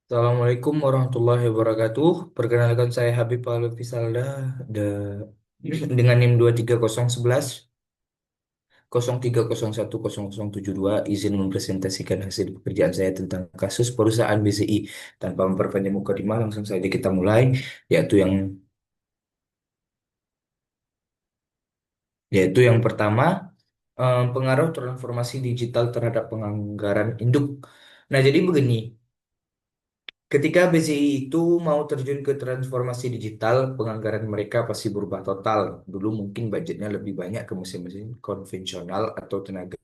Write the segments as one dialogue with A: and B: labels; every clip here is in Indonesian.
A: Assalamualaikum warahmatullahi wabarakatuh. Perkenalkan saya Habib Alwi Salda de- dengan NIM 23011 03010072 izin mempresentasikan hasil pekerjaan saya tentang kasus perusahaan BCI. Tanpa memperpanjang mukadimah langsung saja kita mulai yaitu yang yaitu yang pertama, pengaruh transformasi digital terhadap penganggaran induk. Nah, jadi begini. Ketika BCI itu mau terjun ke transformasi digital, penganggaran mereka pasti berubah total. Dulu mungkin budgetnya lebih banyak ke mesin-mesin konvensional atau tenaga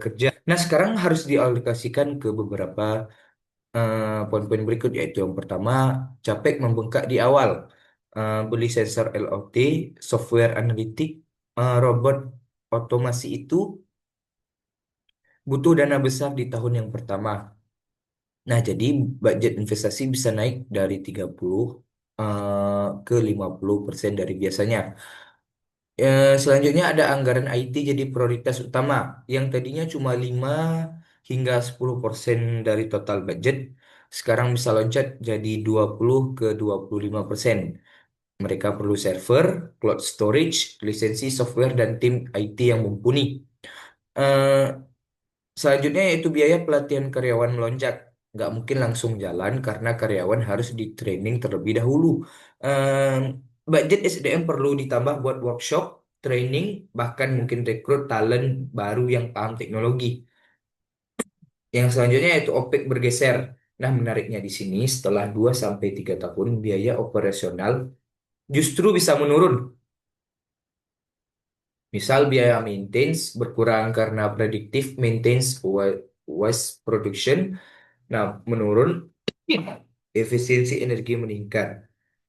A: kerja. Nah, sekarang harus dialokasikan ke beberapa poin-poin berikut, yaitu yang pertama, CAPEX membengkak di awal. Beli sensor LOT, software analitik, robot otomasi itu butuh dana besar di tahun yang pertama. Nah, jadi budget investasi bisa naik dari 30 ke 50% dari biasanya. Selanjutnya ada anggaran IT jadi prioritas utama. Yang tadinya cuma 5 hingga 10% dari total budget, sekarang bisa loncat jadi 20 ke 25%. Mereka perlu server, cloud storage, lisensi software, dan tim IT yang mumpuni. Eh, Selanjutnya yaitu biaya pelatihan karyawan melonjak. Nggak mungkin langsung jalan karena karyawan harus di training terlebih dahulu. Ehm, Budget SDM perlu ditambah buat workshop, training, bahkan mungkin rekrut talent baru yang paham teknologi. Yang selanjutnya yaitu OPEX bergeser. Nah, menariknya di sini setelah 2 sampai 3 tahun biaya operasional justru bisa menurun. Misal biaya maintenance berkurang karena predictive maintenance waste production. Nah, menurun, efisiensi energi meningkat,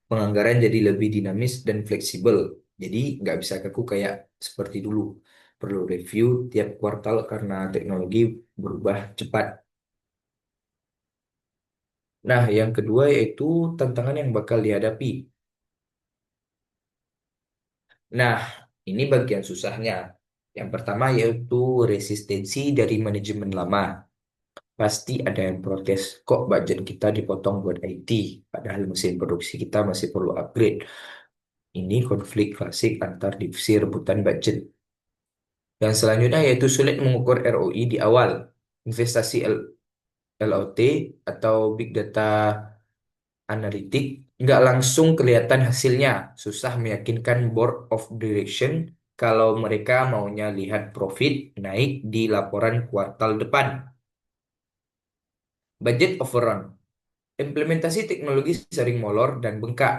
A: penganggaran jadi lebih dinamis dan fleksibel. Jadi nggak bisa kaku kayak seperti dulu. Perlu review tiap kuartal karena teknologi berubah cepat. Nah, yang kedua yaitu tantangan yang bakal dihadapi. Nah, ini bagian susahnya. Yang pertama yaitu resistensi dari manajemen lama. Pasti ada yang protes, kok budget kita dipotong buat IT, padahal mesin produksi kita masih perlu upgrade. Ini konflik klasik antar divisi rebutan budget. Yang selanjutnya yaitu sulit mengukur ROI di awal. Investasi LOT atau Big Data Analytic nggak langsung kelihatan hasilnya. Susah meyakinkan Board of Direction kalau mereka maunya lihat profit naik di laporan kuartal depan. Budget overrun. Implementasi teknologi sering molor dan bengkak.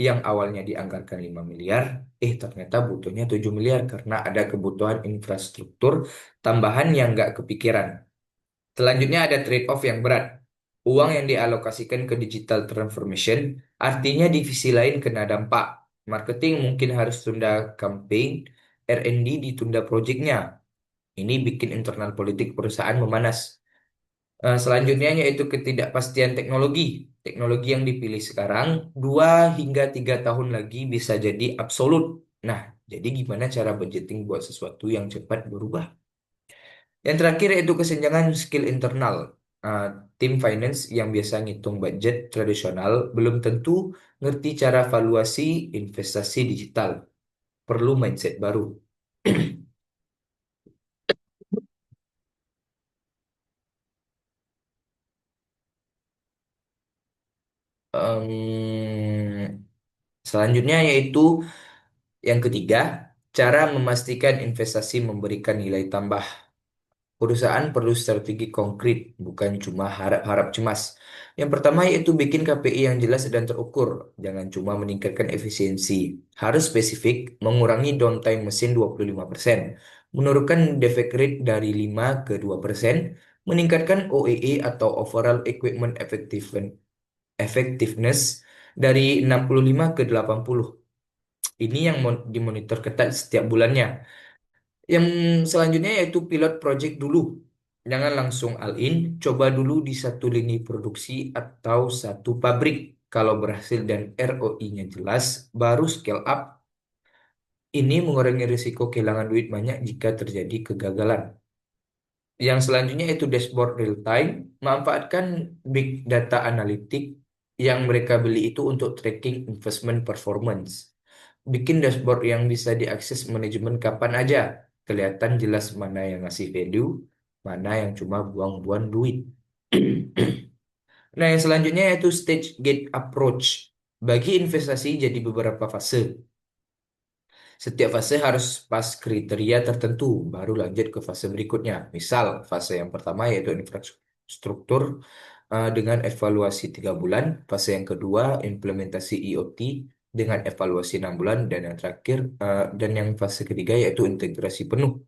A: Yang awalnya dianggarkan 5 miliar, ternyata butuhnya 7 miliar karena ada kebutuhan infrastruktur tambahan yang nggak kepikiran. Selanjutnya ada trade-off yang berat. Uang yang dialokasikan ke digital transformation, artinya divisi lain kena dampak. Marketing mungkin harus tunda campaign, R&D ditunda proyeknya. Ini bikin internal politik perusahaan memanas. Selanjutnya yaitu ketidakpastian teknologi. Teknologi yang dipilih sekarang 2 hingga 3 tahun lagi bisa jadi absolut. Nah, jadi gimana cara budgeting buat sesuatu yang cepat berubah? Yang terakhir yaitu kesenjangan skill internal. Uh, Tim finance yang biasa ngitung budget tradisional belum tentu ngerti cara valuasi investasi digital. Perlu mindset baru. Selanjutnya yaitu yang ketiga, cara memastikan investasi memberikan nilai tambah. Perusahaan perlu strategi konkret, bukan cuma harap-harap cemas. Yang pertama yaitu bikin KPI yang jelas dan terukur. Jangan cuma meningkatkan efisiensi. Harus spesifik, mengurangi downtime mesin 25%, menurunkan defect rate dari 5 ke 2%, meningkatkan OEE atau overall equipment effectiveness dari 65 ke 80. Ini yang dimonitor ketat setiap bulannya. Yang selanjutnya yaitu pilot project dulu. Jangan langsung all in, coba dulu di satu lini produksi atau satu pabrik. Kalau berhasil dan ROI-nya jelas, baru scale up. Ini mengurangi risiko kehilangan duit banyak jika terjadi kegagalan. Yang selanjutnya itu dashboard real time, manfaatkan big data analitik yang mereka beli itu untuk tracking investment performance. Bikin dashboard yang bisa diakses manajemen kapan aja. Kelihatan jelas mana yang ngasih value, mana yang cuma buang-buang duit. Nah, yang selanjutnya yaitu stage gate approach. Bagi investasi jadi beberapa fase. Setiap fase harus pas kriteria tertentu, baru lanjut ke fase berikutnya. Misal, fase yang pertama yaitu infrastruktur dengan evaluasi 3 bulan. Fase yang kedua, implementasi IoT dengan evaluasi 6 bulan. Dan yang terakhir, dan yang fase ketiga yaitu integrasi penuh.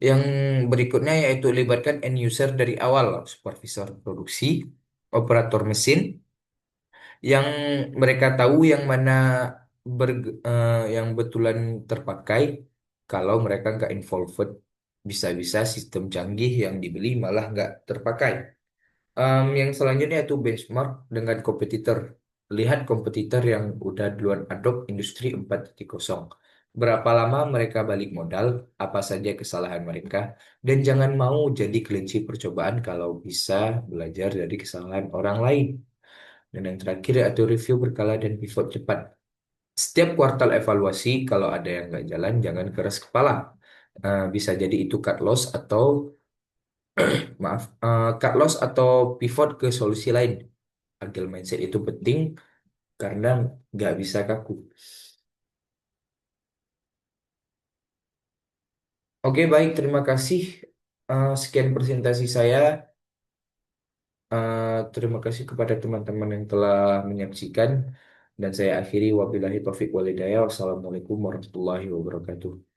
A: Yang berikutnya yaitu libatkan end user dari awal, supervisor produksi, operator mesin, yang mereka tahu yang mana yang betulan terpakai. Kalau mereka nggak involved, bisa-bisa sistem canggih yang dibeli malah nggak terpakai. Yang selanjutnya itu benchmark dengan kompetitor. Lihat kompetitor yang udah duluan adopt industri 4.0. Berapa lama mereka balik modal, apa saja kesalahan mereka, dan jangan mau jadi kelinci percobaan kalau bisa belajar dari kesalahan orang lain. Dan yang terakhir yaitu review berkala dan pivot cepat. Setiap kuartal evaluasi, kalau ada yang nggak jalan, jangan keras kepala. Bisa jadi itu cut loss atau cut loss atau pivot ke solusi lain. Agile mindset itu penting karena nggak bisa kaku. Oke, baik, terima kasih. Sekian presentasi saya. Terima kasih kepada teman-teman yang telah menyaksikan. Dan saya akhiri wabillahi taufiq walhidayah. Wassalamualaikum warahmatullahi wabarakatuh.